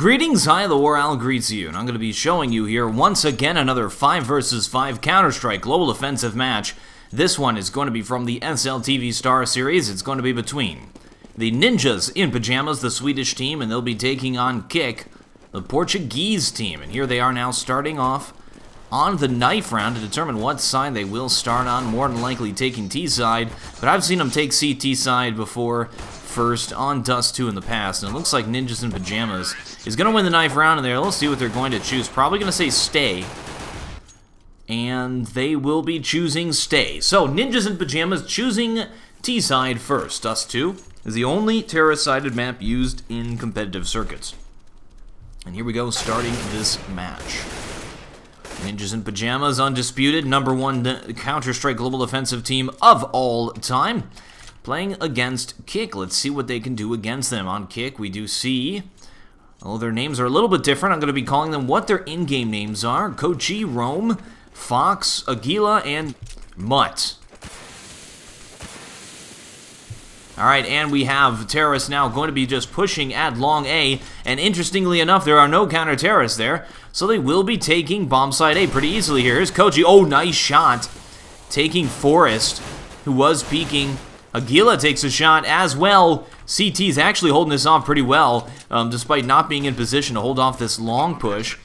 Greetings, hi, TheWarOwl greets you, and I'm going to be showing you here once again another 5 vs 5 Counter-Strike Global Offensive match. This one is going to be from the SLTV Star Series. It's going to be between the Ninjas in Pyjamas, the Swedish team, and they'll be taking on Kick, the Portuguese team. And here they are now starting off on the knife round to determine what side they will start on, more than likely taking T side, but I've seen them take CT side before, first on Dust 2 in the past, and it looks like Ninjas in Pyjamas is going to win the knife round in there. Let's see what they're going to choose. Probably going to say stay, and they will be choosing stay. So, Ninjas in Pyjamas choosing T side first. Dust 2 is the only terrorist-sided map used in competitive circuits. And here we go, starting this match. Ninjas in Pyjamas, undisputed, #1 Counter-Strike Global Offensive team of all time, playing against Kick. Let's see what they can do against them. On Kick, we do see, oh, their names are a little bit different. I'm going to be calling them what their in-game names are. Kochi, Rome, Fox, Aguila, and Mutt. Alright, and we have terrorists now going to be just pushing at long A, and interestingly enough, there are no counter-terrorists there, so they will be taking bomb side A pretty easily here. Here's Kochi. Oh, nice shot. Taking Forrest, who was peeking. Aguila takes a shot as well. CT's actually holding this off pretty well, despite not being in position to hold off this long push.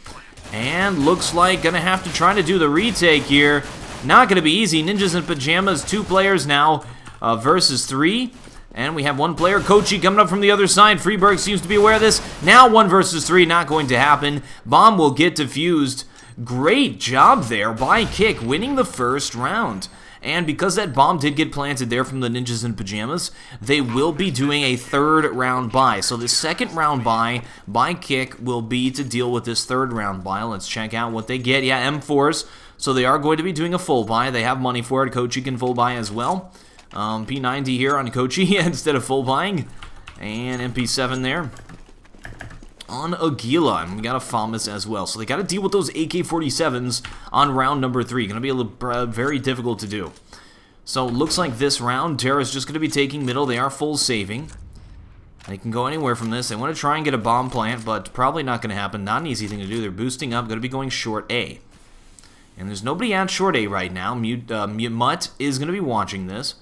And looks like gonna have to try to do the retake here. Not gonna be easy. Ninjas in Pyjamas, 2 players now versus 3. And we have 1 player, Kochi, coming up from the other side. Freeberg seems to be aware of this. Now 1 versus 3, not going to happen. Bomb will get defused. Great job there by Kick, winning the first round. And because that bomb did get planted there from the Ninjas in Pyjamas, they will be doing a 3rd round buy. So the 2nd round buy by Kick will be to deal with this 3rd round buy. Let's check out what they get. Yeah, M4s. So they are going to be doing a full buy. They have money for it. Kochi can full buy as well. P90 here on Kochi instead of full buying. And MP7 there on Aguila, and we got a Famas as well. So they got to deal with those AK-47s on round number 3. Going to be a little, very difficult to do. So looks like this round, Terra's just going to be taking middle. They are full saving. They can go anywhere from this. They want to try and get a bomb plant, but probably not going to happen. Not an easy thing to do. They're boosting up. Going to be going short A. And there's nobody at short A right now. Mutt is going to be watching this.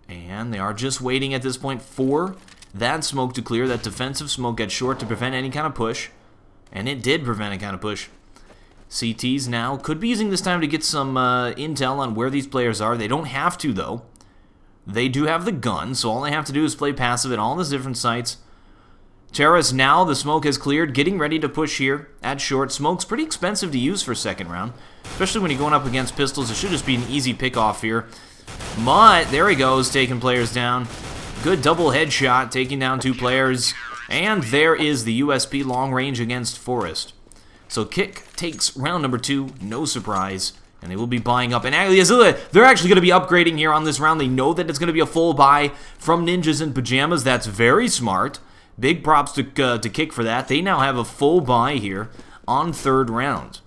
And they are just waiting at this point for that smoke to clear, that defensive smoke at short to prevent any kind of push. And it did prevent any kind of push. CTs now could be using this time to get some intel on where these players are. They don't have to, though. They do have the gun, so all they have to do is play passive at all these different sites. Terrace now, the smoke has cleared, getting ready to push here at short. Smoke's pretty expensive to use for 2nd round, especially when you're going up against pistols. It should just be an easy pick-off here. Mutt, there he goes, taking players down. Good double headshot, taking down 2 players. And there is the USP long range against Forrest. So Kick takes round number 2, no surprise. And they will be buying up. And they're actually going to be upgrading here on this round. They know that it's going to be a full buy from Ninjas in Pyjamas. That's very smart. Big props to Kick for that. They now have a full buy here on 3rd round.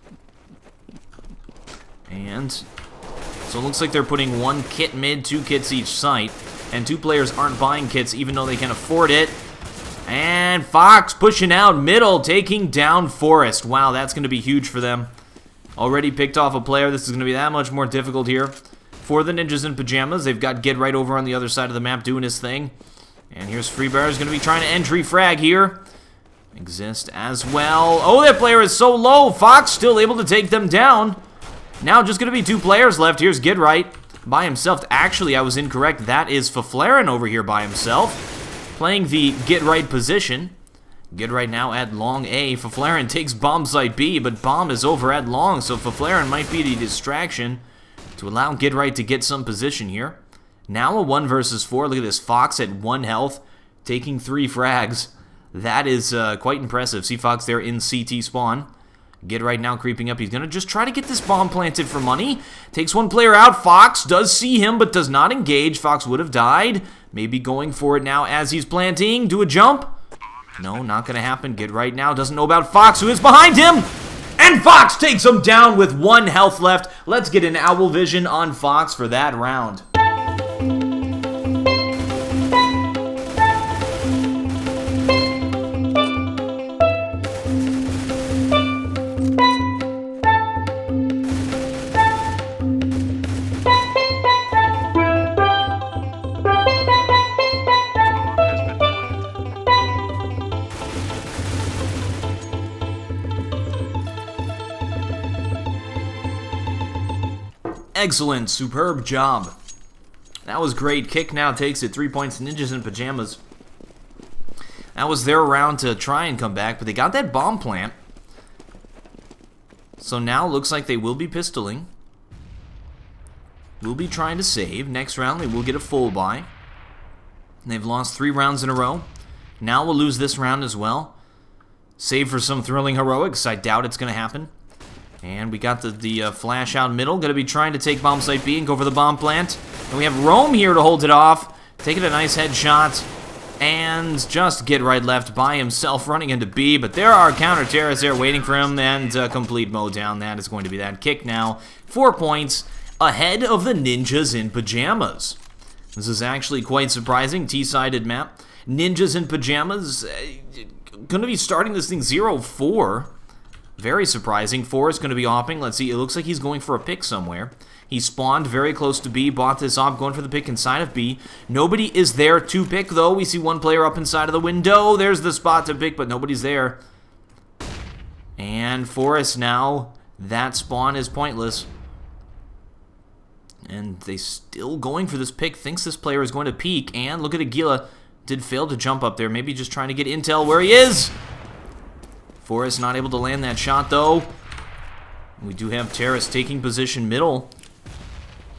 And so it looks like they're putting 1 kit mid, 2 kits each site. And 2 players aren't buying kits even though they can afford it. And Fox pushing out middle, taking down Forrest. Wow, that's going to be huge for them. Already picked off a player. This is going to be that much more difficult here for the Ninjas in Pyjamas. They've got Gid right over on the other side of the map doing his thing. And here's Freebear is going to be trying to entry frag here. Exist as well. Oh, that player is so low. Fox still able to take them down. Now just going to be 2 players left. Here's Gid right by himself. Actually, I was incorrect. That is Faflaren over here by himself, playing the get right position. Get right now at long A. Faflaren takes bomb site B, but bomb is over at long, so Faflaren might be the distraction to allow Get right to get some position here. Now a 1 versus 4. Look at this. Fox at 1 health, taking 3 frags. That is quite impressive. See Fox there in CT spawn. Get right now creeping up. He's going to just try to get this bomb planted for money. Takes 1 player out. Fox does see him, but does not engage. Fox would have died. Maybe going for it now as he's planting. Do a jump. No, not going to happen. Get right now doesn't know about Fox, who is behind him. And Fox takes him down with 1 health left. Let's get an owl vision on Fox for that round. Excellent. Superb job. That was great. Kick now takes it. 3 points. Ninjas in Pajamas. That was their round to try and come back, but they got that bomb plant. So now looks like they will be pistoling. Will be trying to save. Next round they will get a full buy. They've lost 3 rounds in a row. Now we'll lose this round as well. Save for some thrilling heroics. I doubt it's going to happen. And we got the flash out middle. Going to be trying to take bomb site B and go for the bomb plant. And we have Rome here to hold it off. Taking a nice headshot. And just get right left by himself running into B. But there are counter terrorists there waiting for him. And complete mow down. That is going to be that kick now. 4 points ahead of the Ninjas in Pajamas. This is actually quite surprising. T-sided map. Ninjas in Pajamas. Going to be starting this thing 0-4. Very surprising. 4 is going to be opping. Let's see. It looks like he's going for a pick somewhere. He spawned very close to B. Bought this op. Going for the pick inside of B. Nobody is there to pick, though. We see one player up inside of the window. There's the spot to pick, but nobody's there. And Forrest now. That spawn is pointless. And they still going for this pick. Thinks this player is going to peek. And look at Aguila. Did fail to jump up there. Maybe just trying to get intel where he is. Forrest not able to land that shot, though. We do have Terrace taking position middle.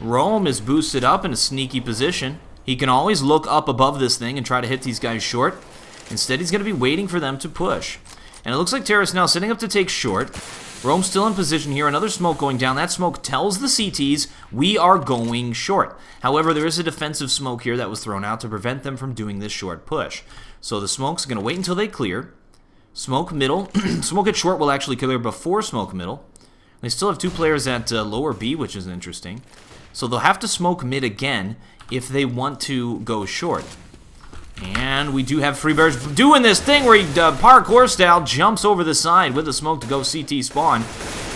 Rome is boosted up in a sneaky position. He can always look up above this thing and try to hit these guys short. Instead, he's going to be waiting for them to push. And it looks like Terrace now setting up to take short. Rome's still in position here. Another smoke going down. That smoke tells the CTs we are going short. However, there is a defensive smoke here that was thrown out to prevent them from doing this short push. So the smoke's going to wait until they clear. Smoke middle. Smoke at short will actually clear before smoke middle. They still have 2 players at lower B, which is interesting. So they'll have to smoke mid again if they want to go short. And we do have Freebears doing this thing where he parkour style jumps over the side with the smoke to go CT spawn.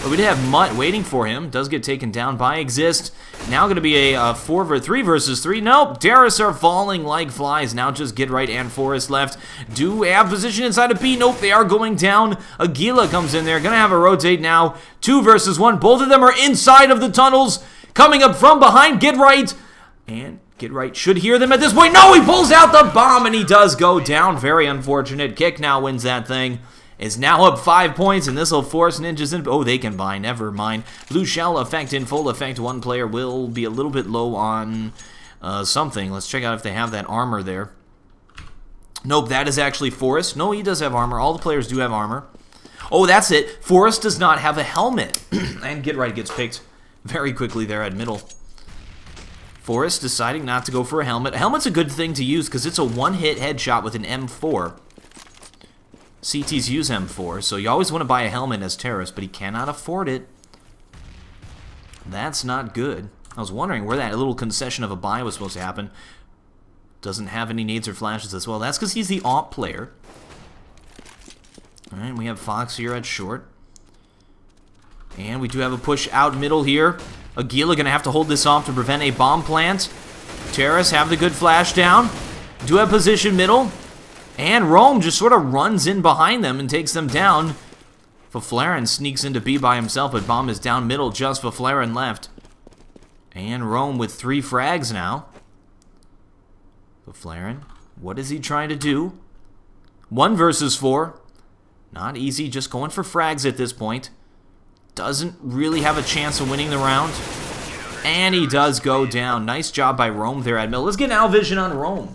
But we did have Mutt waiting for him. Does get taken down by Exist. Now going to be a 3 versus 3. Nope. Terrorists are falling like flies. Now just Get Right and Forrest left. Do have position inside of B. Nope. They are going down. Aguila comes in there. Going to have a rotate now. 2 versus 1. Both of them are inside of the tunnels. Coming up from behind. Get Right. And Get Right should hear them at this point. No, he pulls out the bomb and he does go down. Very unfortunate. Kick now wins that thing. Is now up 5 points, and this will force Ninjas in. Oh, they can buy. Never mind. Blue shell effect in full effect. One player will be a little bit low on something. Let's check out if they have that armor there. Nope, that is actually Forrest. No, he does have armor. All the players do have armor. Oh, that's it. Forrest does not have a helmet. And Get Right gets picked very quickly there at middle. Forrest deciding not to go for a helmet. A helmet's a good thing to use because it's a one-hit headshot with an M4. CTs use M4, so you always want to buy a helmet as terrorist, but he cannot afford it. That's not good. I was wondering where that little concession of a buy was supposed to happen. Doesn't have any nades or flashes as well. That's because he's the AWP player. Alright, we have Fox here at short. And we do have a push out middle here. Aguila going to have to hold this off to prevent a bomb plant. Terrorists have the good flash down. Do have position middle. And Rome just sort of runs in behind them and takes them down. Faflaren sneaks into B by himself, but bomb is down middle, just Faflaren left. And Rome with 3 frags now. Faflaren, what is he trying to do? 1 versus 4. Not easy, just going for frags at this point. Doesn't really have a chance of winning the round. And he does go down. Nice job by Rome there at middle. Let's get an owl vision on Rome.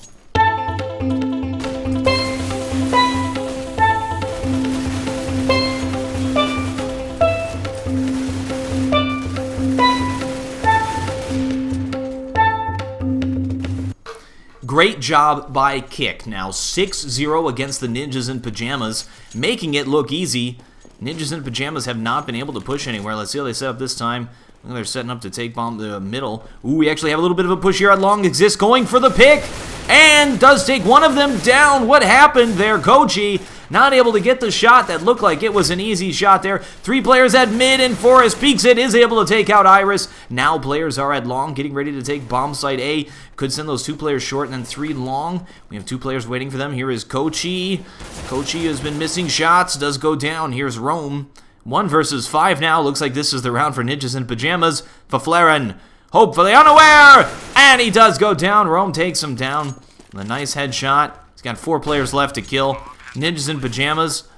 Great job by Kick. Now 6-0 against the Ninjas in Pajamas, making it look easy. Ninjas in Pajamas have not been able to push anywhere. Let's see how they set up this time. They're setting up to take bomb the middle. Ooh, we actually have a little bit of a push here at long. Exist going for the pick. And does take one of them down. What happened there? Koji not able to get the shot that looked like it was an easy shot there. 3 players at mid, and Forrest peeks it, is able to take out Iris. Now players are at long, getting ready to take bomb site A. Could send those 2 players short and then 3 long. We have 2 players waiting for them. Here is Kochi. Kochi has been missing shots, does go down. Here's Rome 1 versus 5 now. Looks like this is the round for Ninjas in Pyjamas. Faflaren, hopefully unaware, and he does go down. Rome takes him down. A nice headshot. He's got 4 players left to kill. Ninjas in Pyjamas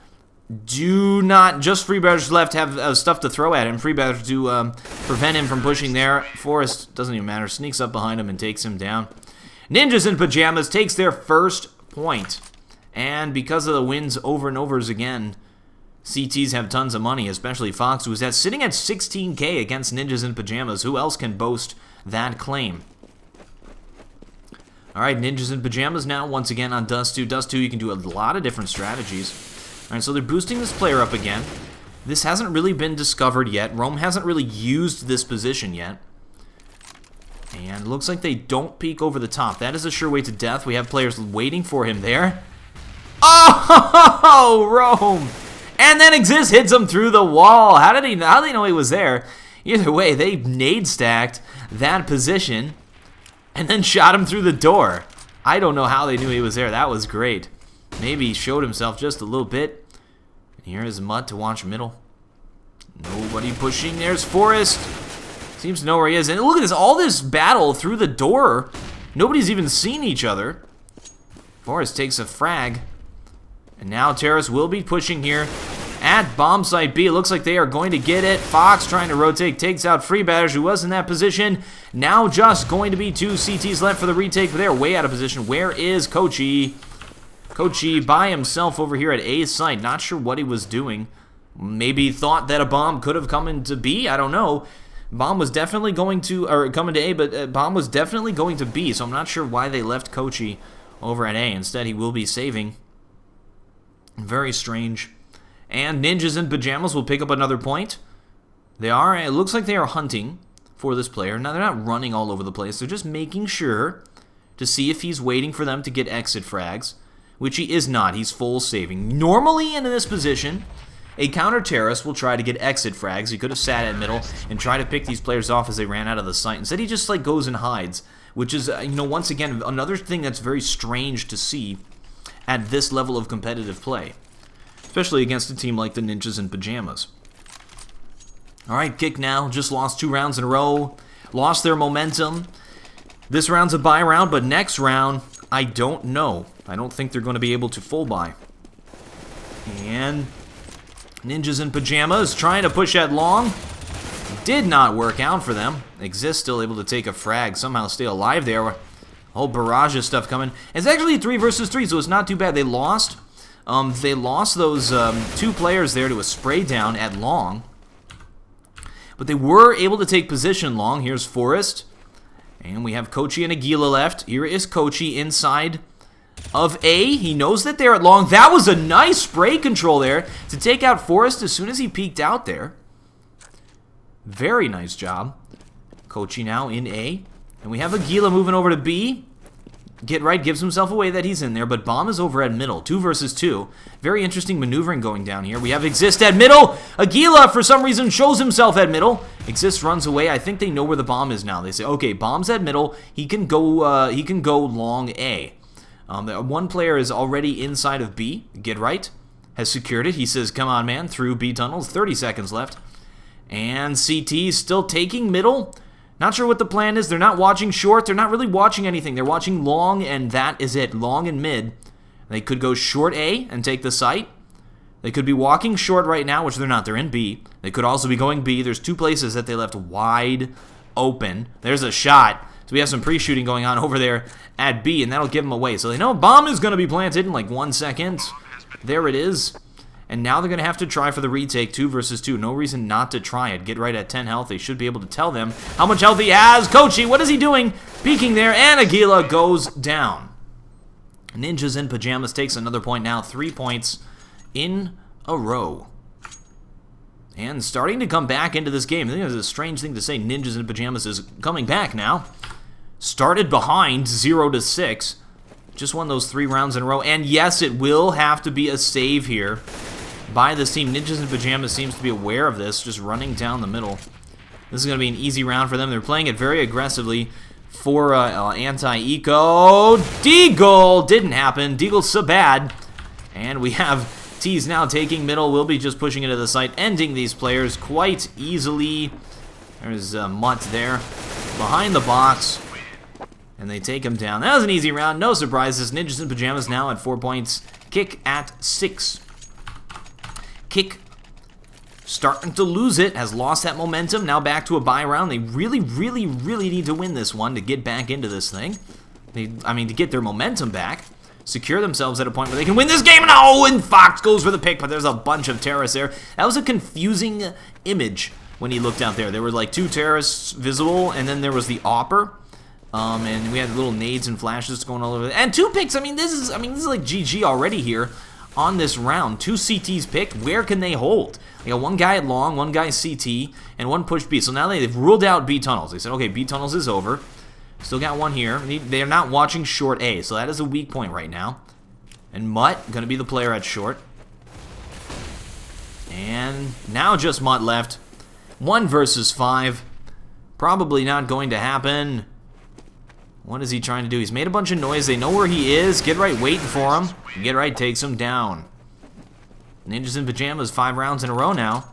do not, just Freebadgers left, have stuff to throw at him. Freebadgers to prevent him from pushing there. Forrest, doesn't even matter, sneaks up behind him and takes him down. Ninjas in Pyjamas takes their first point. And because of the wins over and overs again, CTs have tons of money, especially Fox, who is sitting at 16K against Ninjas in Pyjamas. Who else can boast that claim? Alright, Ninjas in Pyjamas now, once again on Dust 2. Dust 2, you can do a lot of different strategies. Alright, so they're boosting this player up again. This hasn't really been discovered yet. Rome hasn't really used this position yet. And it looks like they don't peek over the top. That is a sure way to death. We have players waiting for him there. Oh, Rome! And then Exist hits him through the wall. How did they know he was there? Either way, they nade stacked that position and then shot him through the door. I don't know how they knew he was there. That was great. Maybe he showed himself just a little bit. Here is Mutt to watch middle. Nobody pushing. There's Forrest. Seems to know where he is. And look at this. All this battle through the door. Nobody's even seen each other. Forrest takes a frag. And now Terrace will be pushing here at bomb site B. It looks like they are going to get it. Fox trying to rotate, takes out Freebadgers, who was in that position. Now just going to be 2 CTs left for the retake, but they're way out of position. Where is Kochi? Kochi by himself over here at A site. Not sure what he was doing. Maybe thought that a bomb could have come into B. I don't know. Bomb was definitely going to, or come into A, but bomb was definitely going to B. So I'm not sure why they left Kochi over at A. Instead, he will be saving. Very strange. And Ninjas in Pyjamas will pick up another point. They are, it looks like they are hunting for this player. Now, they're not running all over the place. They're just making sure to see if he's waiting for them to get exit frags, which he is not. He's full saving. Normally, in this position, a counter-terrorist will try to get exit frags. He could have sat at middle and tried to pick these players off as they ran out of the site. Instead, he just goes and hides, which is, once again, another thing that's very strange to see at this level of competitive play, especially against a team like the Ninjas in Pyjamas. Alright, Kick now, just lost 2 rounds in a row, lost their momentum. This round's a bye round, but next round, I don't know. I don't think they're going to be able to full buy. And Ninjas in Pyjamas trying to push at long. Did not work out for them. Exist still able to take a frag, somehow stay alive there. Whole barrage of stuff coming. It's actually 3 versus 3, so it's not too bad. They lost those 2 players there to a spray down at long. But they were able to take position long. Here's Forrest. And we have Kochi and Aguila left. Here is Kochi inside of A. He knows that they're at long. That was a nice spray control there to take out Forrest as soon as he peeked out there. Very nice job. Kochi now in A. And we have Aguila moving over to B. Get right, gives himself away that he's in there, but Bomb is over at middle. 2 versus 2. Very interesting maneuvering going down here. We have Exist at middle. Aguila, for some reason, shows himself at middle. Exist runs away. I think they know where the bomb is now. They say, okay, Bomb's at middle. He can go long A. One player is already inside of B. Get right has secured it. He says, come on, man, through B tunnels. 30 seconds left. And CT still taking middle. Not sure what the plan is. They're not watching short. They're not really watching anything. They're watching long, and that is it. Long and mid. They could go short A and take the site. They could be walking short right now, which they're not. They're in B. They could also be going B. There's 2 places that they left wide open. There's a shot. So we have some pre-shooting going on over there at B, and that'll give them away. So they know bomb is going to be planted in like 1 second. There it is. And now they're going to have to try for the retake, 2 versus 2. No reason not to try it. Get right at 10 health. They should be able to tell them how much health he has. Kochi, what is he doing? Peeking there, and Aguila goes down. Ninjas in Pyjamas takes another point now. 3 points in a row. And starting to come back into this game. I think it's a strange thing to say. Ninjas in Pyjamas is coming back now. Started behind 0-6. Just won those 3 rounds in a row. And yes, it will have to be a save here by this team. Ninjas in Pyjamas seems to be aware of this, just running down the middle. This is going to be an easy round for them. They're playing it very aggressively for anti-eco. Deagle! Didn't happen. Deagle's so bad. And we have T's now taking middle, will be just pushing into the site, ending these players quite easily. There's Mutt there, behind the box, and they take him down. That was an easy round, no surprises. Ninjas in Pyjamas now at 4 points, Kick at 6. Kick starting to lose it, has lost that momentum, now back to a bye round. They really need to win this one to get back into this thing. I mean, to get their momentum back, secure themselves at a point where they can win this game. And Fox goes for the pick, but there's a bunch of terrorists there. That was a confusing image when he looked out there. There were like 2 terrorists visible, and then there was the Opper. And we had little nades and flashes going all over. And 2 picks. I mean, this is like GG already here on this round. 2 CTs picked. Where can they hold? They got 1 guy at long, 1 guy CT, and 1 push B. So now they've ruled out B tunnels. They said, okay, B tunnels is over. Still got 1 here. They're not watching short A, so that is a weak point right now. And Mutt going to be the player at short. And now just Mutt left. 1 versus 5. Probably not going to happen. What is he trying to do? He's made a bunch of noise. They know where he is. Get right waiting for him. Get right takes him down. Ninjas in Pyjamas 5 rounds in a row now.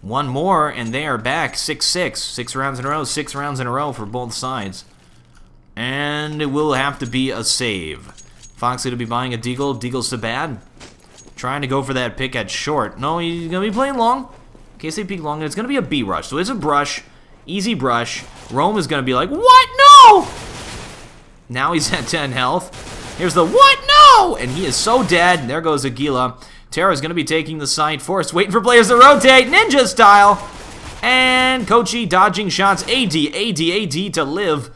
1 more, and they are back. 6-6. 6 rounds in a row. 6 rounds in a row for both sides. And it will have to be a save. Fox going to be buying a Deagle. Deagle's to bad. Trying to go for that pick at short. No, he's going to be playing long. In case they peek long, and it's going to be a B rush. So it's a brush. Easy brush. Rome is going to be like, what? No! Now he's at 10 health. Here's the what? No! And he is so dead. There goes Aguila. Terra's going to be taking the site. Forrest waiting for players to rotate. Ninja style. And Kochi dodging shots. AD to live.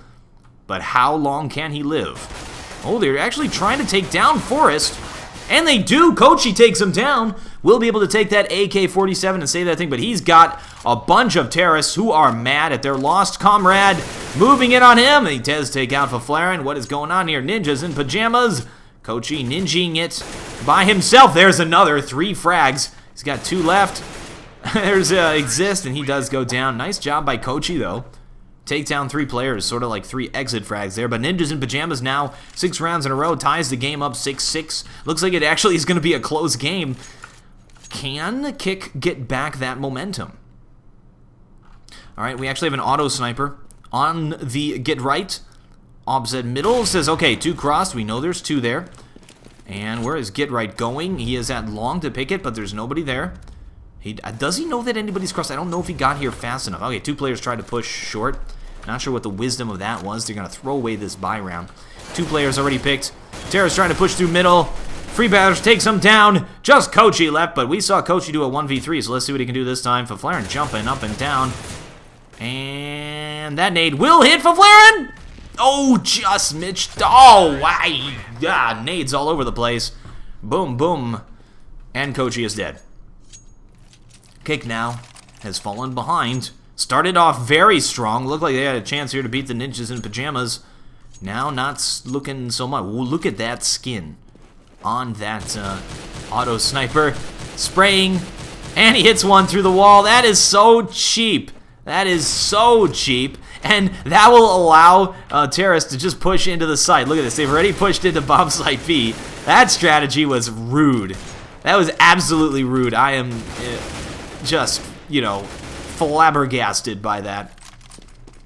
But how long can he live? Oh, they're actually trying to take down Forrest. And they do. Kochi takes him down. We'll be able to take that AK-47 and save that thing. But he's got a bunch of terrorists who are mad at their lost comrade. Moving in on him. He does take out Faflaren. What is going on here? Ninjas in Pyjamas. Kochi ninjing it by himself. There's another 3 frags. He's got 2 left. There's Exist, and he does go down. Nice job by Kochi, though. Take down 3 players, sort of like 3 exit frags there. But Ninjas in Pyjamas now, 6 rounds in a row, ties the game up 6-6. Looks like it actually is going to be a close game. Can Kick get back that momentum? All right, we actually have an auto sniper on the get right. Obs middle says, okay, 2 crossed. We know there's 2 there. And where is get right going? He is at long to pick it, but there's nobody there. Does he know that anybody's crossed? I don't know if he got here fast enough. Okay, 2 players tried to push short. Not sure what the wisdom of that was. They're going to throw away this buy round. 2 players already picked. Terra's trying to push through middle. Free Batters takes him down. Just Kochi left, but we saw Kochi do a 1v3, so let's see what he can do this time. Faflaren jumping up and down. And that nade will hit Faflaren! Oh, just Mitch. Oh, wow. Yeah, nades all over the place. Boom, boom. And Kochi is dead. Kick now has fallen behind. Started off very strong. Looked like they had a chance here to beat the Ninjas in Pyjamas. Now not looking so much. Ooh, look at that skin on that auto sniper. Spraying. And he hits one through the wall. That is so cheap. That is so cheap. And that will allow Terrace to just push into the site. Look at this. They've already pushed into bomb site B. That strategy was rude. That was absolutely rude. I am just, you know, flabbergasted by that.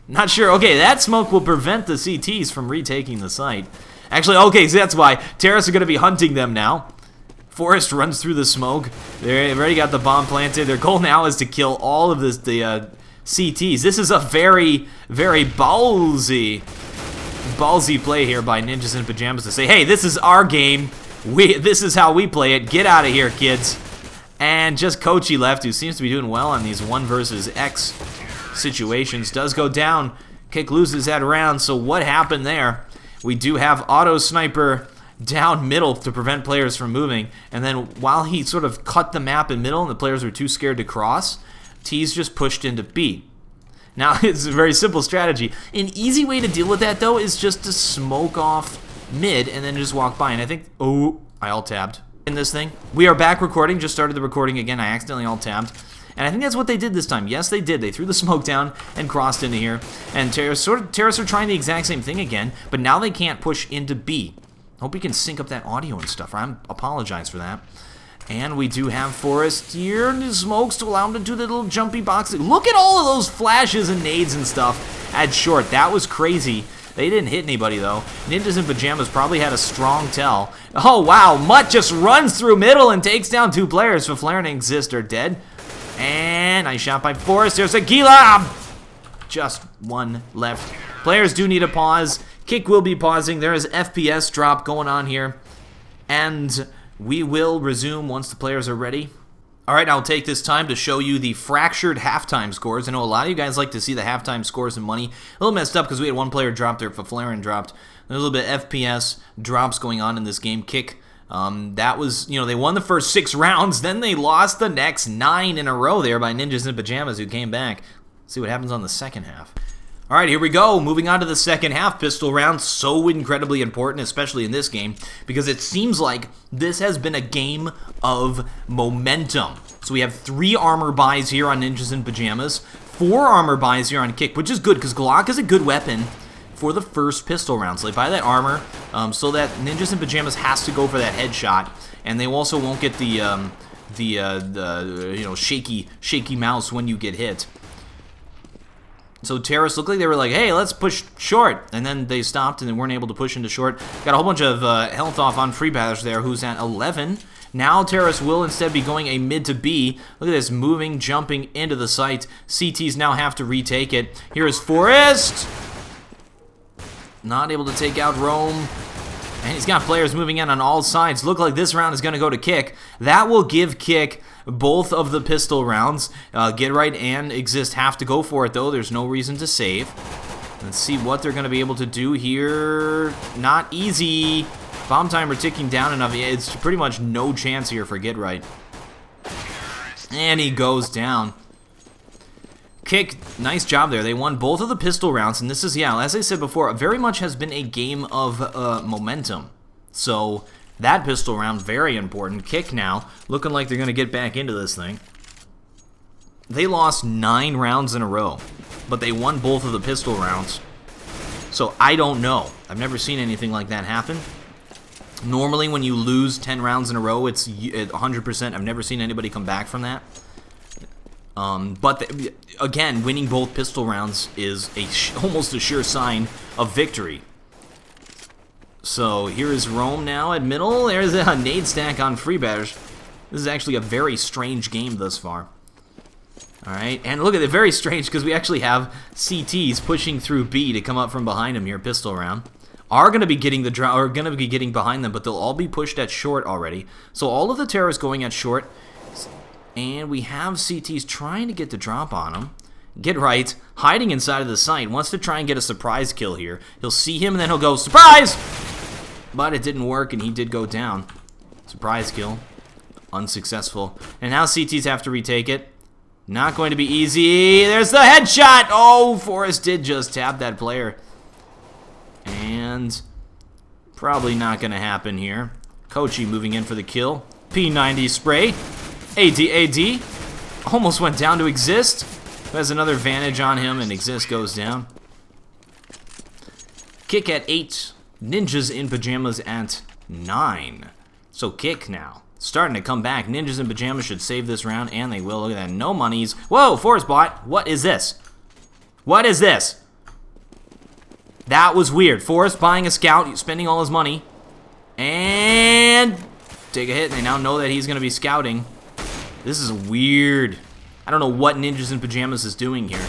Not sure. Okay, that smoke will prevent the CTs from retaking the site. Actually, okay, so that's why. Terrace are going to be hunting them now. Forrest runs through the smoke. They've already got the bomb planted. Their goal now is to kill all of the CTs. This is a very, very ballsy play here by Ninjas in Pyjamas to say, hey, this is our game. This is how we play it. Get out of here, kids. And just Kochi left, who seems to be doing well on these 1 versus X situations. Does go down. Kick loses that round, so what happened there? We do have auto sniper down middle to prevent players from moving, and then while he sort of cut the map in middle and the players were too scared to cross, T's just pushed into B. Now, it's a very simple strategy. An easy way to deal with that, though, is just to smoke off mid and then just walk by. And I think, oh, I alt-tabbed in this thing. We are back recording, just started the recording again. I accidentally alt-tabbed. And I think that's what they did this time. Yes, they did. They threw the smoke down and crossed into here. And Terrace are trying the exact same thing again, but now they can't push into B. Hope we can sync up that audio and stuff. I apologize for that. And we do have Forrest here in his smokes to allow him to do the little jumpy box. Look at all of those flashes and nades and stuff at short. That was crazy. They didn't hit anybody, though. Ninjas in Pajamas probably had a strong tell. Oh, wow. Mutt just runs through middle and takes down 2 players. Flare and Exist are dead. And nice shot by Forrest. There's a Gila. Just 1 left. Players do need a pause. Kick will be pausing. There is FPS drop going on here. And we will resume once the players are ready. Alright, I'll take this time to show you the fractured halftime scores. I know a lot of you guys like to see the halftime scores and money. A little messed up because we had 1 player drop there. Flare dropped. There's a little bit of FPS drops going on in this game. Kick, that was, you know, they won the first 6 rounds. Then they lost the next 9 in a row there by Ninjas in Pajamas, who came back. Let's see what happens on the second half. Alright, here we go. Moving on to the second half. Pistol round, so incredibly important, especially in this game, because it seems like this has been a game of momentum. So we have 3 armor buys here on Ninjas in Pajamas, 4 armor buys here on Kick, which is good, because Glock is a good weapon for the first pistol round. So they buy that armor, so that Ninjas in Pajamas has to go for that headshot, and they also won't get the you know, shaky mouse when you get hit. So terrorists looked like they were like, hey, let's push short. And then they stopped and they weren't able to push into short. Got a whole bunch of health off on Free Batters there, who's at 11. Now terrorists will instead be going a mid to B. Look at this, moving, jumping into the site. CTs now have to retake it. Here is Forrest. Not able to take out Rome. And he's got players moving in on all sides. Look like this round is going to go to Kick. That will give Kick both of the pistol rounds. Get Right and Exist have to go for it, though. There's no reason to save. Let's see what they're going to be able to do here. Not easy. Bomb timer ticking down enough. It's pretty much no chance here for Get Right. And he goes down. Kick, nice job there. They won both of the pistol rounds, and this is, yeah, as I said before, very much has been a game of momentum. So that pistol round, very important. Kick now, looking like they're going to get back into this thing. They lost 9 rounds in a row, but they won both of the pistol rounds. So I don't know. I've never seen anything like that happen. Normally when you lose 10 rounds in a row, it's 100%. I've never seen anybody come back from that. But again, winning both pistol rounds is almost a sure sign of victory. So here is Rome now at middle. There's a nade stack on Free Batters. This is actually a very strange game thus far. Alright, and look at it, very strange because we actually have CTs pushing through B to come up from behind him here, pistol round. Are going to be getting behind them, but they'll all be pushed at short already. So all of the terrorists going at short. And we have CTs trying to get the drop on him. Get Right, hiding inside of the site, wants to try and get a surprise kill here. He'll see him and then he'll go, surprise! But it didn't work and he did go down. Surprise kill. Unsuccessful. And now CTs have to retake it. Not going to be easy. There's the headshot! Oh, Forrest did just tap that player. And probably not going to happen here. Kochi moving in for the kill. P90 spray. AD. Almost went down to Exist. Who has another advantage on him, and Exist goes down. Kick at 8. Ninjas in Pajamas at 9. So Kick now. Starting to come back. Ninjas in Pajamas should save this round, and they will. Look at that. No monies. Whoa, Forrest bot. What is this? What is this? That was weird. Forrest buying a scout, spending all his money. And take a hit. They now know that he's going to be scouting. This is weird. I don't know what Ninjas in Pajamas is doing here.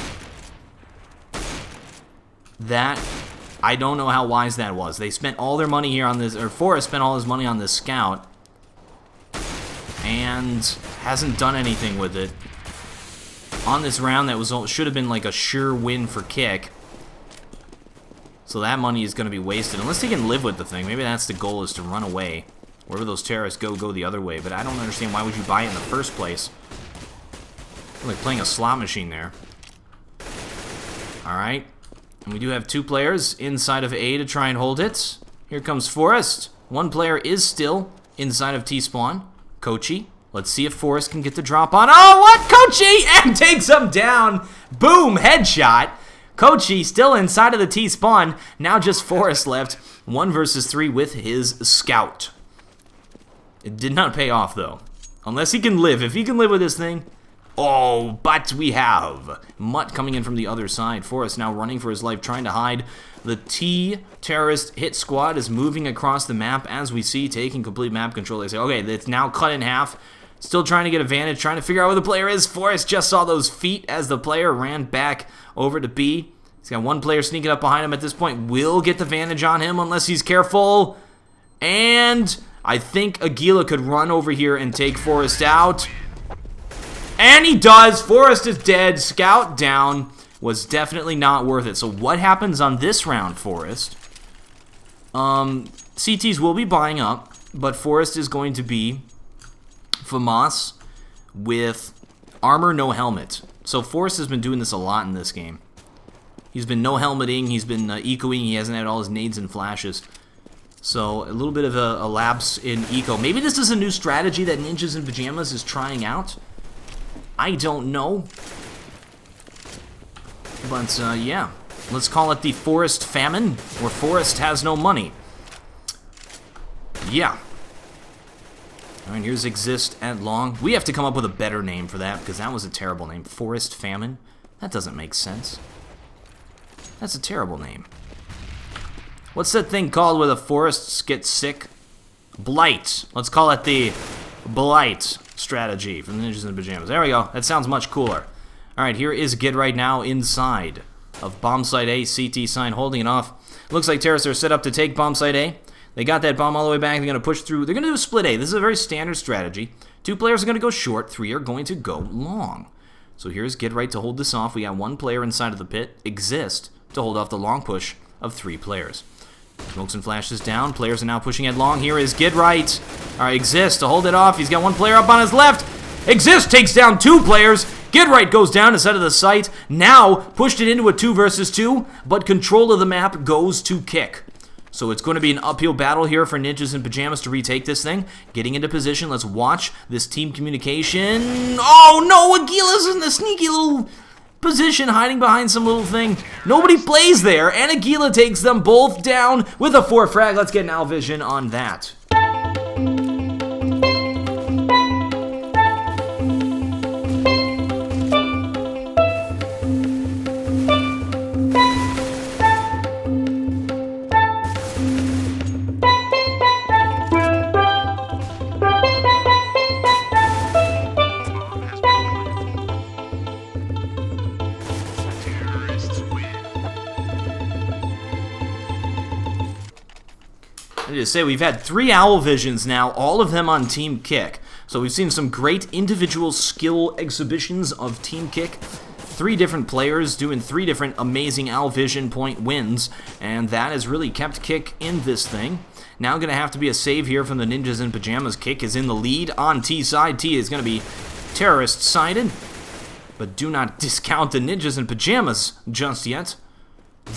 I don't know how wise that was. They spent all their money here on this, or Forrest spent all his money on this scout. And hasn't done anything with it. On this round that should have been like a sure win for Kick. So that money is going to be wasted. Unless he can live with the thing. Maybe that's the goal, is to run away. Wherever those terrorists go the other way. But I don't understand, why would you buy it in the first place? Like playing a slot machine there. Alright. And we do have 2 players inside of A to try and hold it. Here comes Forrest. 1 player is still inside of T-spawn. Kochi. Let's see if Forrest can get the drop on. Oh, what? Kochi! And takes him down. Boom! Headshot. Kochi still inside of the T spawn. Now just Forrest left. 1 versus 3 with his scout. It did not pay off, though. Unless he can live. If he can live with this thing. Oh, but we have Mutt coming in from the other side. Forrest now running for his life, trying to hide. The T terrorist hit squad is moving across the map, as we see, taking complete map control. They say, okay, it's now cut in half. Still trying to get advantage, trying to figure out where the player is. Forrest just saw those feet as the player ran back over to B. He's got one player sneaking up behind him at this point. Will get the advantage on him unless he's careful. And I think Aguila could run over here and take Forrest out. And he does. Forrest is dead. Scout down. Was definitely not worth it. So what happens on this round, Forrest? CTs will be buying up, but Forrest is going to be FAMAS with armor, no helmet. So Forrest has been doing this a lot in this game. He's been no helmeting, he's been ecoing, he hasn't had all his nades and flashes. So a little bit of a lapse in eco. Maybe this is a new strategy that Ninjas in Pyjamas is trying out. I don't know. But yeah, let's call it the Forrest Famine, where Forrest has no money. Yeah. Alright, here's Exist at Long. We have to come up with a better name for that, because that was a terrible name. Forrest Famine? That doesn't make sense. That's a terrible name. What's that thing called where the forests get sick? Blight. Let's call it the Blight strategy from Ninjas in Pyjamas. There we go. That sounds much cooler. Alright, here is Gid right now inside of bomb site A. CT sign holding it off. Looks like terrorists are set up to take bomb site A. They got that bomb all the way back. They're going to push through. They're going to do a split A. This is a very standard strategy. 2 players are going to go short. 3 are going to go long. So here's Gid right to hold this off. We got 1 player inside of the pit. Exist to hold off the long push of 3 players. Smokes and flashes down. Players are now pushing it long. Here is Gid right. Alright, Exist to hold it off. He's got 1 player up on his left. Exist takes down 2 players. Gid right goes down instead of the site. Now pushed it into a 2 versus 2, but control of the map goes to Kick. So it's going to be an uphill battle here for Ninjas in Pyjamas to retake this thing. Getting into position. Let's watch this team communication. Oh no, Aguila's in the sneaky little position, hiding behind some little thing. Nobody plays there, and Aguila takes them both down with a 4 frag. Let's get an Owl Vision on that. To say we've had 3 Owl Visions now, all of them on Team Kick. So we've seen some great individual skill exhibitions of Team Kick. 3 different players doing 3 different amazing Owl Vision point wins, and that has really kept Kick in this thing. Now going to have to be a save here from the Ninjas in Pyjamas. Kick is in the lead on T side. T is going to be terrorist-sided, but do not discount the Ninjas in Pyjamas just yet.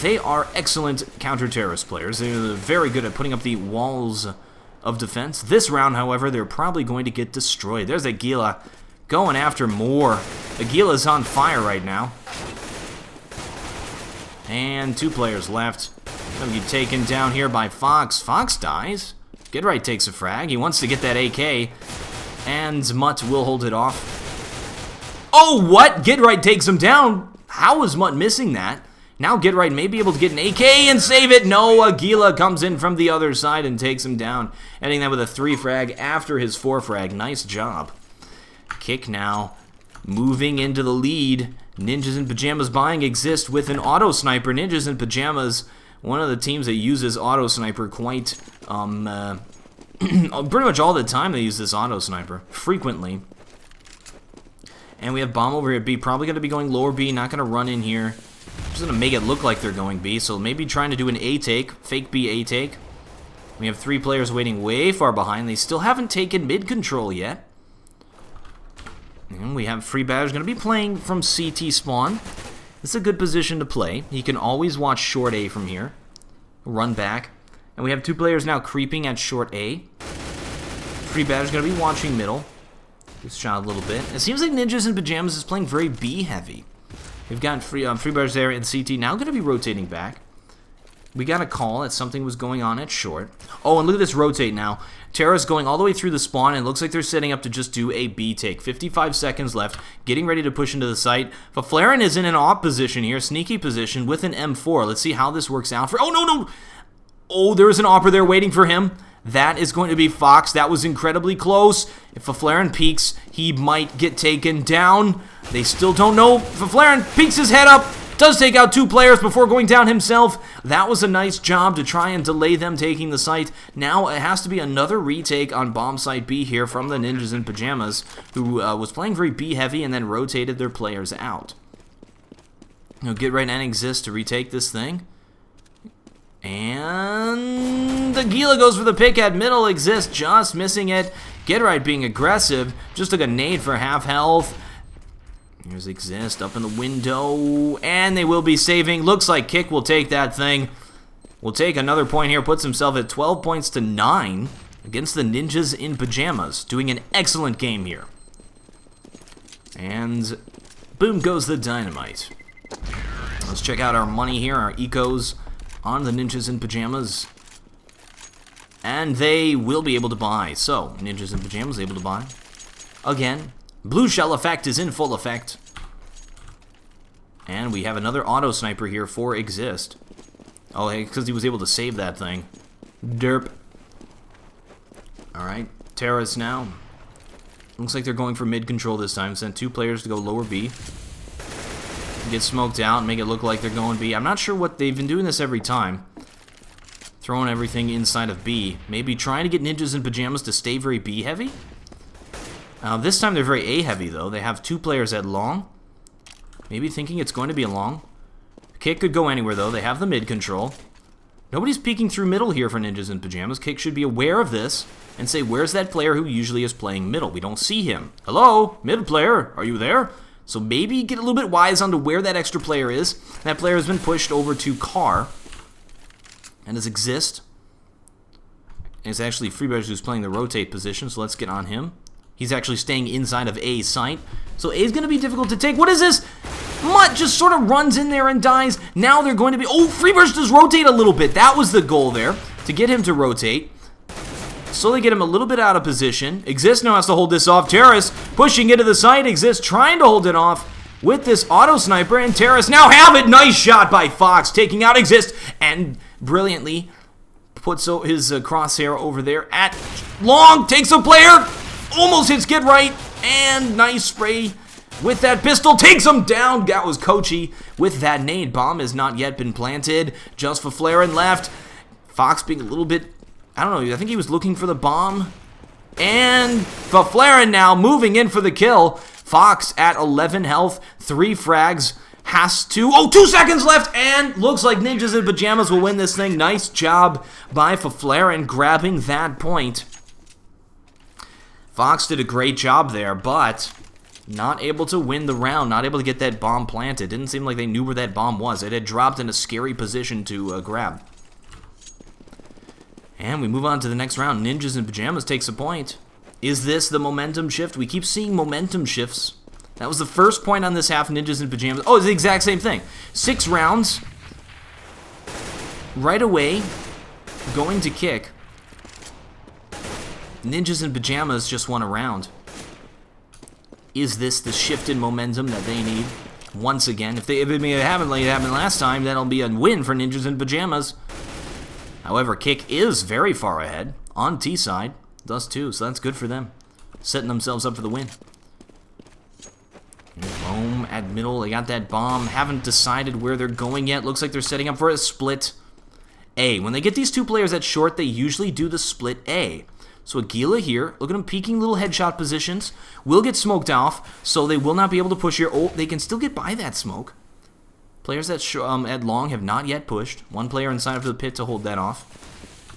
They are excellent counter-terrorist players. They're very good at putting up the walls of defense. This round, however, they're probably going to get destroyed. There's Aguila going after more. Aguila's on fire right now. And 2 players left. Gonna be taken down here by Fox. Fox dies. Gidright takes a frag. He wants to get that AK. And Mutt will hold it off. Oh, what? Gidright takes him down. How was Mutt missing that? Now Gidright may be able to get an AK and save it. No, Aguila comes in from the other side and takes him down. Ending that with a 3 frag after his 4 frag. Nice job. Kick now. Moving into the lead. Ninjas in Pyjamas buying Exist with an auto sniper. Ninjas in Pyjamas, one of the teams that uses auto sniper quite, pretty much all the time they use this auto sniper. Frequently. And we have bomb over here at B. Probably going to be going lower B. Not going to run in here. Just going to make it look like they're going B, so maybe trying to do an A take, fake B A take. We have 3 players waiting way far behind. They still haven't taken mid control yet. And we have Free Badge going to be playing from CT spawn. This is a good position to play. He can always watch short A from here. Run back. And we have 2 players now creeping at short A. Free Badge going to be watching middle. Gets shot a little bit. It seems like Ninjas in Pyjamas is playing very B heavy. We've got Freebirds there in CT. Now going to be rotating back. We got a call that something was going on at short. Oh, and look at this rotate now. Terra's going all the way through the spawn, and it looks like they're setting up to just do a B take. 55 seconds left, getting ready to push into the site. Faflaren is in an op position here, sneaky position with an M4. Let's see how this works out for... Oh, no! Oh, there's an opper there waiting for him. That is going to be Fox. That was incredibly close. If Faflaren peeks, he might get taken down. They still don't know. Faflaren peeks his head up. Does take out 2 players before going down himself. That was a nice job to try and delay them taking the site. Now it has to be another retake on bomb site B here from the Ninjas in Pyjamas, who was playing very B heavy and then rotated their players out. Get right and exist to retake this thing. And the Gila goes for the pick at middle. Exist just missing it. Get right being aggressive. Just took a nade for half health. Here's Exist up in the window, and they will be saving. Looks like Kick will take that thing. Will take another point here, puts himself at 12 points to 9 against the Ninjas in Pyjamas. Doing an excellent game here. And boom goes the dynamite. Let's check out our money here, our ecos on the Ninjas in Pyjamas. And they will be able to buy. So, Ninjas in Pyjamas able to buy. Again. Blue shell effect is in full effect. And we have another auto sniper here for Exist. Oh, hey, because he was able to save that thing. Derp. Alright, Terrace now. Looks like they're going for mid control this time. Sent 2 players to go lower B. Get smoked out and make it look like they're going B. I'm not sure what they've been doing this every time. Throwing everything inside of B. Maybe trying to get Ninjas in Pyjamas to stay very B heavy? This time they're very A heavy though. They have 2 players at long. Maybe thinking it's going to be a long. Kick could go anywhere though. They have the mid control. Nobody's peeking through middle here for Ninjas in Pyjamas. Kick should be aware of this and say, where's that player who usually is playing middle? We don't see him. Hello? Mid player, are you there? So maybe get a little bit wise onto where that extra player is. That player has been pushed over to Car. And does Exist. And it's actually Freebirds who's playing the rotate position, so let's get on him. He's actually staying inside of A's site. So A's going to be difficult to take. What is this? Mutt just sort of runs in there and dies. Now they're going to be... Oh, Freebirds does rotate a little bit. That was the goal there, to get him to rotate. Slowly get him a little bit out of position. Exist now has to hold this off. Terrace pushing into the site. Exist trying to hold it off with this auto sniper. And Terrace now have it. Nice shot by Fox, taking out Exist. And brilliantly puts his crosshair over there at long. Takes a player. Almost hits Get Right, and nice spray with that pistol, takes him down. That was Kochi with that nade. Bomb has not yet been planted, just Faflaren left. Fox being a little bit, I don't know, I think he was looking for the bomb. And Faflaren now moving in for the kill. Fox at 11 health, 3 frags, has to, 2 seconds left, and looks like Ninjas in Pyjamas will win this thing. Nice job by Faflaren grabbing that point. Fox did a great job there, but not able to win the round, not able to get that bomb planted. Didn't seem like they knew where that bomb was. It had dropped in a scary position to grab. And we move on to the next round. Ninjas in Pyjamas takes a point. Is this the momentum shift? We keep seeing momentum shifts. That was the first point on this half, Ninjas in Pyjamas. Oh, it's the exact same thing. 6 rounds. Right away, going to Kick. Ninjas in Pyjamas just won a round. Is this the shift in momentum that they need? Once again, if it happened like it happened last time, that'll be a win for Ninjas in Pyjamas. However, Kick is very far ahead on T side. Does too, so that's good for them. Setting themselves up for the win. Boom at middle. They got that bomb. Haven't decided where they're going yet. Looks like they're setting up for a split A. When they get these 2 players at short, they usually do the split A. So Aguila here, look at them peeking little headshot positions, will get smoked off, so they will not be able to push here. Oh, they can still get by that smoke. Players at long have not yet pushed. 1 player inside of the pit to hold that off.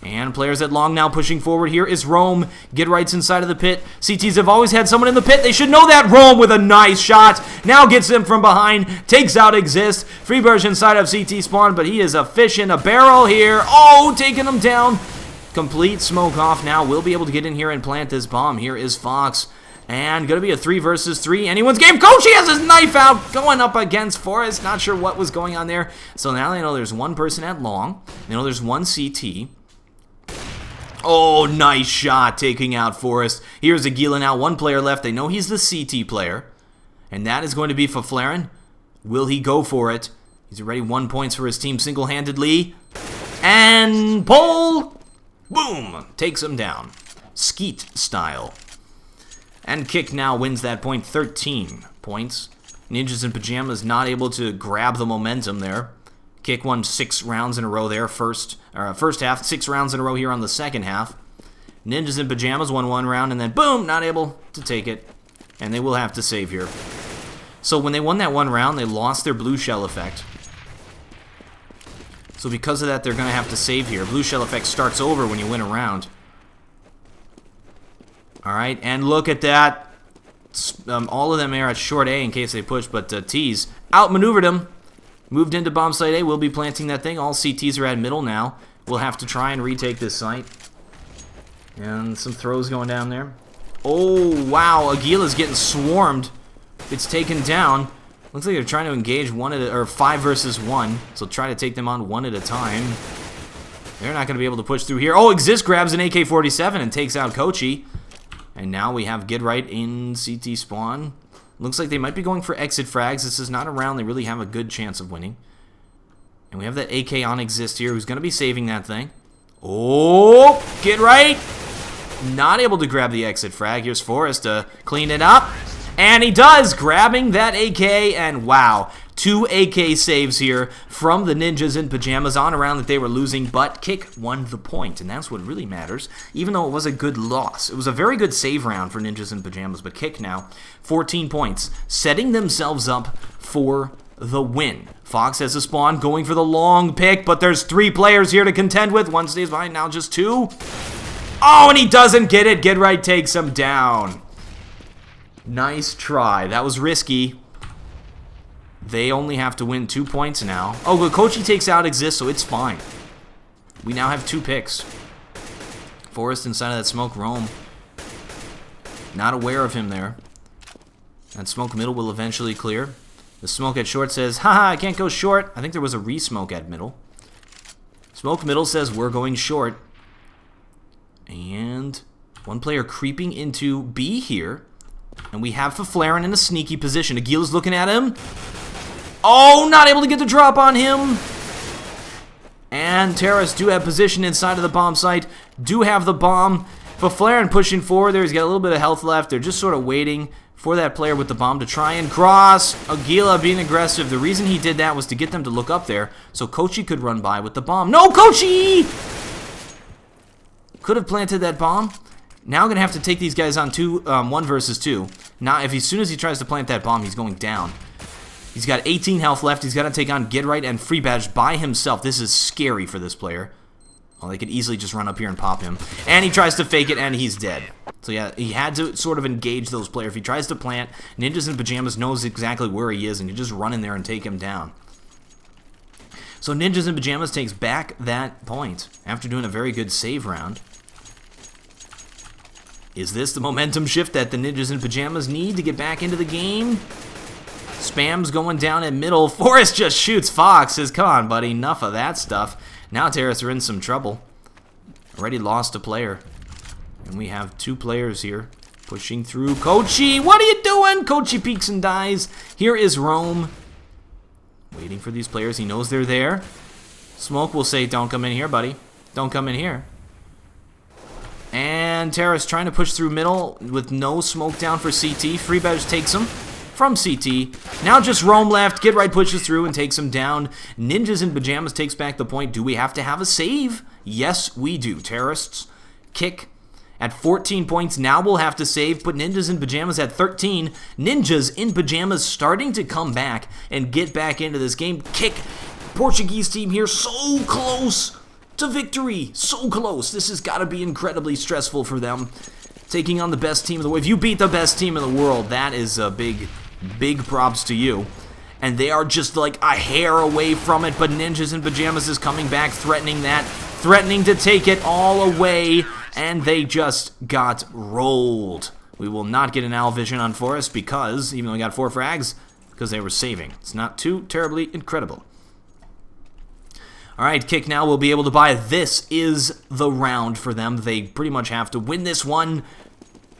And players at long now pushing forward here is Rome. Get Right's inside of the pit. CTs have always had someone in the pit. They should know that. Rome with a nice shot. Now gets him from behind. Takes out Exist. Freebird inside of CT spawn, but he is a fish in a barrel here. Oh, taking him down. Complete smoke off now. We'll be able to get in here and plant this bomb. Here is Fox. And going to be a 3 versus 3. Anyone's game. Kochi has his knife out. Going up against Forrest. Not sure what was going on there. So now they know there's one person at long. They know there's one CT. Oh, nice shot taking out Forrest. Here's Aguila now. One player left. They know he's the CT player. And that is going to be Faflaren. Will he go for it? He's already 1 point for his team single-handedly. And pull. Boom. Takes him down. Skeet style. And Kick now wins that point, 13 points. Ninjas in Pyjamas not able to grab the momentum there. Kick won 6 rounds in a row there, first half. 6 rounds in a row here on the second half. Ninjas in Pyjamas won 1 round, and then boom, not able to take it. And they will have to save here. So when they won that 1 round, they lost their blue shell effect. So because of that, they're going to have to save here. Blue shell effect starts over when you win a round. Alright, and look at that. All of them are at short A in case they push, but T's outmaneuvered him. Moved into bomb site A. We'll be planting that thing. All CTs are at middle now. We'll have to try and retake this site. And some throws going down there. Oh, wow. Aguila's getting swarmed. It's taken down. Looks like they're trying to engage 5 versus 1. So try to take them on 1 at a time. They're not going to be able to push through here. Oh, Exist grabs an AK-47 and takes out Kochi. And now we have Get Right in CT spawn. Looks like they might be going for exit frags. This is not a round they really have a good chance of winning. And we have that AK on Exist here who's going to be saving that thing. Oh, Get Right. Not able to grab the exit frag. Here's Forrest to clean it up. And he does, grabbing that AK. And wow, 2 AK saves here from the Ninjas in Pyjamas on a round that they were losing, but Kick won the point, and that's what really matters, even though it was a good loss. It was a very good save round for Ninjas in Pyjamas, but Kick now, 14 points, setting themselves up for the win. Fox has a spawn, going for the long pick, but there's 3 players here to contend with. 1 stays behind, now just 2. Oh, and he doesn't get it. Get Right takes him down. Nice try. That was risky. They only have to win 2 points now. Oh, but Kochi takes out Exist, so it's fine. We now have 2 picks. Forrest inside of that smoke roam. Not aware of him there. And smoke middle will eventually clear. The smoke at short says, haha, I can't go short. I think there was a re-smoke at middle. Smoke middle says, we're going short. And 1 player creeping into B here. And we have Faflaren in a sneaky position. Aguila's looking at him. Oh, not able to get the drop on him. And Terrace do have position inside of the bomb site. Do have the bomb. Faflaren pushing forward there. He's got a little bit of health left. They're just sort of waiting for that player with the bomb to try and cross. Aguila being aggressive. The reason he did that was to get them to look up there so Kochi could run by with the bomb. No, Kochi! Could have planted that bomb. Now going to have to take these guys on 1 versus 2. Now, as soon as he tries to plant that bomb, he's going down. He's got 18 health left. He's got to take on Get Right and Free Badge by himself. This is scary for this player. Well, they could easily just run up here and pop him. And he tries to fake it, and he's dead. So yeah, he had to sort of engage those players. If he tries to plant, Ninjas in Pyjamas knows exactly where he is, and you just run in there and take him down. So Ninjas in Pyjamas takes back that point after doing a very good save round. Is this the momentum shift that the Ninjas in Pyjamas need to get back into the game? Spam's going down in middle. Forrest just shoots Fox. Says, come on, buddy. Enough of that stuff. Now Terrace are in some trouble. Already lost a player. And we have 2 players here. Pushing through. Kochi, what are you doing? Kochi peeks and dies. Here is Rome. Waiting for these players. He knows they're there. Smoke will say, don't come in here, buddy. Don't come in here. And Terrace trying to push through middle with no smoke down for CT. Free Badge takes him from CT. Now just Rome left. Get Right pushes through and takes him down. Ninjas in Pyjamas takes back the point. Do we have to have a save? Yes, we do. Terrorists Kick at 14 points. Now we'll have to save. Put Ninjas in Pyjamas at 13. Ninjas in Pyjamas starting to come back and get back into this game. Kick. Portuguese team here so close to victory. So close. This has got to be incredibly stressful for them. Taking on the best team in the world. If you beat the best team in the world, that is a big props to you. And they are just like a hair away from it, but Ninjas in Pyjamas is coming back, threatening that. Threatening to take it all away, and they just got rolled We will not get an owl vision on Forest because, even though we got 4 frags, because they were saving. It's not too terribly incredible. Alright, Kick now will be able to buy. This is the round for them. They pretty much have to win this one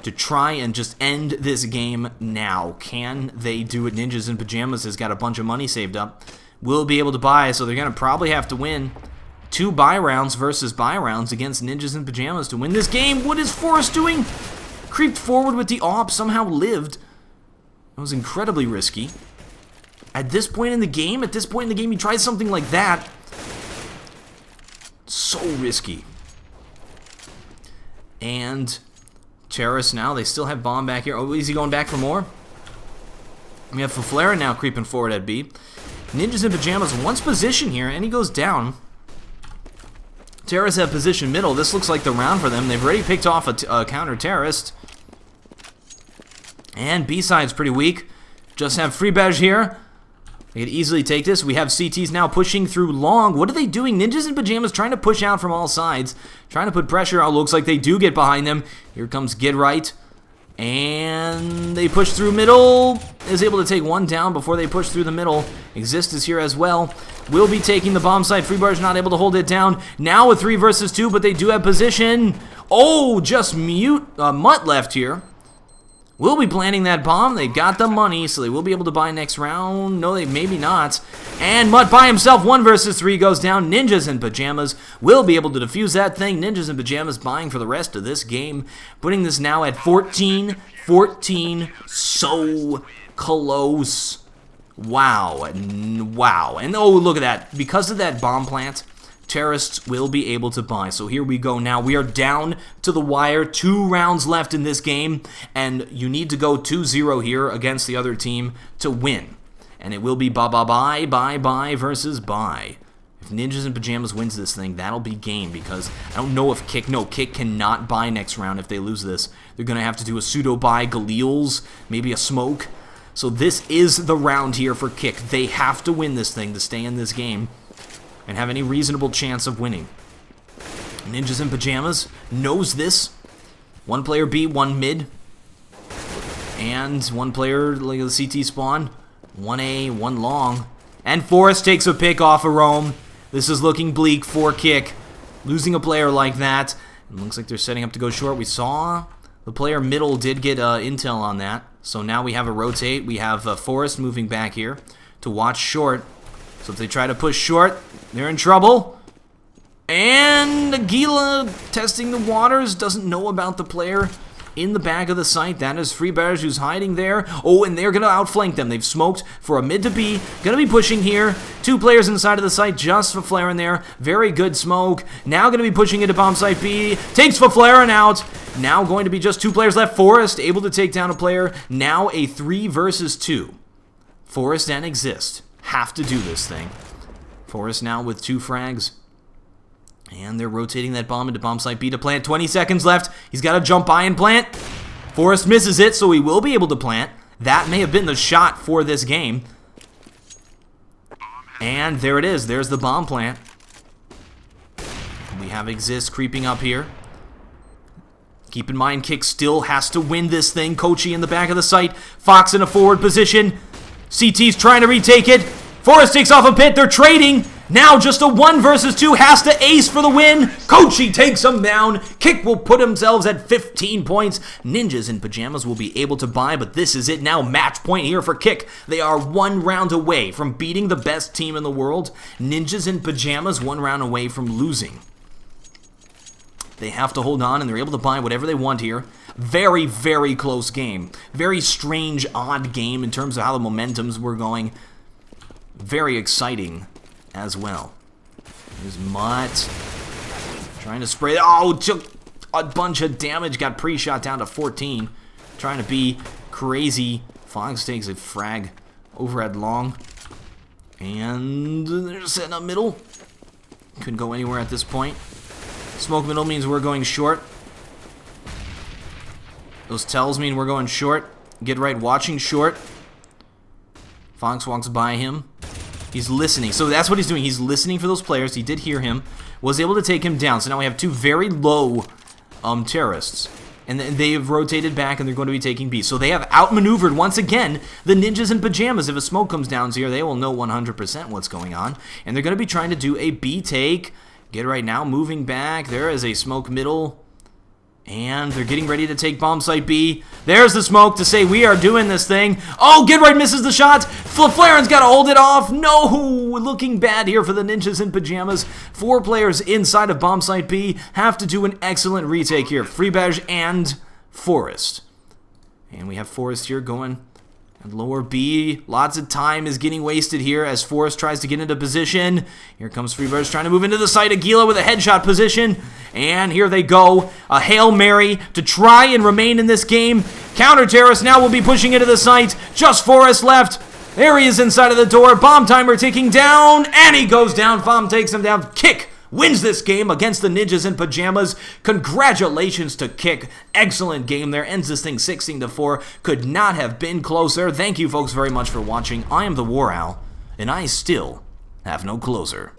to try and just end this game now. Can they do it? Ninjas in Pyjamas has got a bunch of money saved up. Will be able to buy, so they're going to probably have to win 2 buy rounds versus buy rounds against Ninjas in Pyjamas to win this game. What is Forrest doing? Creeped forward with the AWP, somehow lived. It was incredibly risky. At this point in the game, you try something like that. So risky. And Terrace now, they still have Bomb back here. Oh, is he going back for more? We have Faflara now creeping forward at B. Ninjas in Pyjamas wants position here, and he goes down. Terrace have position middle. This looks like the round for them. They've already picked off a counter-terrorist. And B-side's pretty weak. Just have Freebaj here. They could easily take this. We have CTs now pushing through long. What are they doing? Ninjas in Pyjamas trying to push out from all sides. Trying to put pressure out. Looks like they do get behind them. Here comes Get Right. And they push through middle. Is able to take one down before they push through the middle. Exist is here as well. Will be taking the bomb site. Freebar's not able to hold it down. Now a 3 versus 2, but they do have position. Oh, just Mutt left here. Will be planting that bomb. They got the money, so they will be able to buy next round. No, they maybe not. And Mutt by himself, 1 versus 3 goes down. Ninjas in Pyjamas will be able to defuse that thing. Ninjas in Pyjamas buying for the rest of this game. Putting this now at 14-14. So close. Wow. Wow. And oh, look at that. Because of that bomb plant, terrorists will be able to buy. So here we go now. We are down to the wire. 2 rounds left in this game, and you need to go 2-0 here against the other team to win. And it will be bye versus bye. If Ninjas in Pyjamas wins this thing, that'll be game, because I don't know if Kick cannot buy next round if they lose this. They're going to have to do a pseudo buy, Galil's, maybe a smoke. So this is the round here for Kick. They have to win this thing to stay in this game and have any reasonable chance of winning. Ninjas in Pyjamas knows this. 1 player B, 1 mid. And 1 player, like the CT spawn. 1A, 1 long. And Forrest takes a pick off of Rome. This is looking bleak for Kick. Losing a player like that. It looks like they're setting up to go short. We saw the player middle did get intel on that. So now we have a rotate. We have Forrest moving back here to watch short. So if they try to push short, they're in trouble. And Aguila testing the waters, doesn't know about the player in the back of the site. That is Freebaj who's hiding there. Oh, and they're going to outflank them. They've smoked for a mid to B. Going to be pushing here. 2 players inside of the site, just Faflara in there. Very good smoke. Now going to be pushing into bomb site B. Takes Faflara out. Now going to be just 2 players left. Forrest able to take down a player. Now a 3 versus 2. Forrest and Exist have to do this thing. Forrest now with 2 frags. And they're rotating that bomb into bomb site B to plant. 20 seconds left. He's got to jump by and plant. Forrest misses it, so he will be able to plant. That may have been the shot for this game. And there it is. There's the bomb plant. We have Exist creeping up here. Keep in mind, Kick still has to win this thing. Kochi in the back of the site. Fox in a forward position. CT's trying to retake it. Forrest takes off a pit. They're trading. Now just a 1 versus 2. Has to ace for the win. Kochi takes him down. Kick will put themselves at 15 points. Ninjas in Pyjamas will be able to buy, but this is it now. Match point here for Kick. They are 1 round away from beating the best team in the world. Ninjas in Pyjamas 1 round away from losing. They have to hold on, and they're able to buy whatever they want here. Very, very close game. Very strange, odd game in terms of how the momentums were going. Very exciting as well. There's Mutt trying to spray. Oh, took a bunch of damage. Got pre-shot down to 14. Trying to be crazy. Fox takes a frag over at long. And they're setting up middle. Couldn't go anywhere at this point. Smoke middle means we're going short. Those tells mean we're going short. Get right watching short. Fox walks by him. He's listening. So that's what he's doing. He's listening for those players. He did hear him. Was able to take him down. So now we have 2 very low terrorists. and they have rotated back, and they're going to be taking B. So they have outmaneuvered, once again, the Ninjas in Pajamas. If a smoke comes down here, they will know 100% what's going on, and they're going to be trying to do a B take. Get right now, moving back. There is a smoke middle. And they're getting ready to take bomb site B. There's the smoke to say we are doing this thing. Oh, Get Right misses the shot. Flaren's got to hold it off. No, looking bad here for the Ninjas in Pajamas. 4 players inside of bomb site B have to do an excellent retake here. Freebaj and Forrest. And we have Forrest here going at lower B. Lots of time is getting wasted here as Forrest tries to get into position. Here comes Freebaj trying to move into the site. Aguila with a headshot position. And here they go. A Hail Mary to try and remain in this game. Counter-terrorist now will be pushing into the site. Just Forrest left. There he is inside of the door. Bomb timer ticking down. And he goes down. Bomb takes him down. Kick wins this game against the Ninjas in Pajamas. Congratulations to Kick. Excellent game there. Ends this thing 16-4. Could not have been closer. Thank you folks very much for watching. I am the WarOwl, and I still have no closer.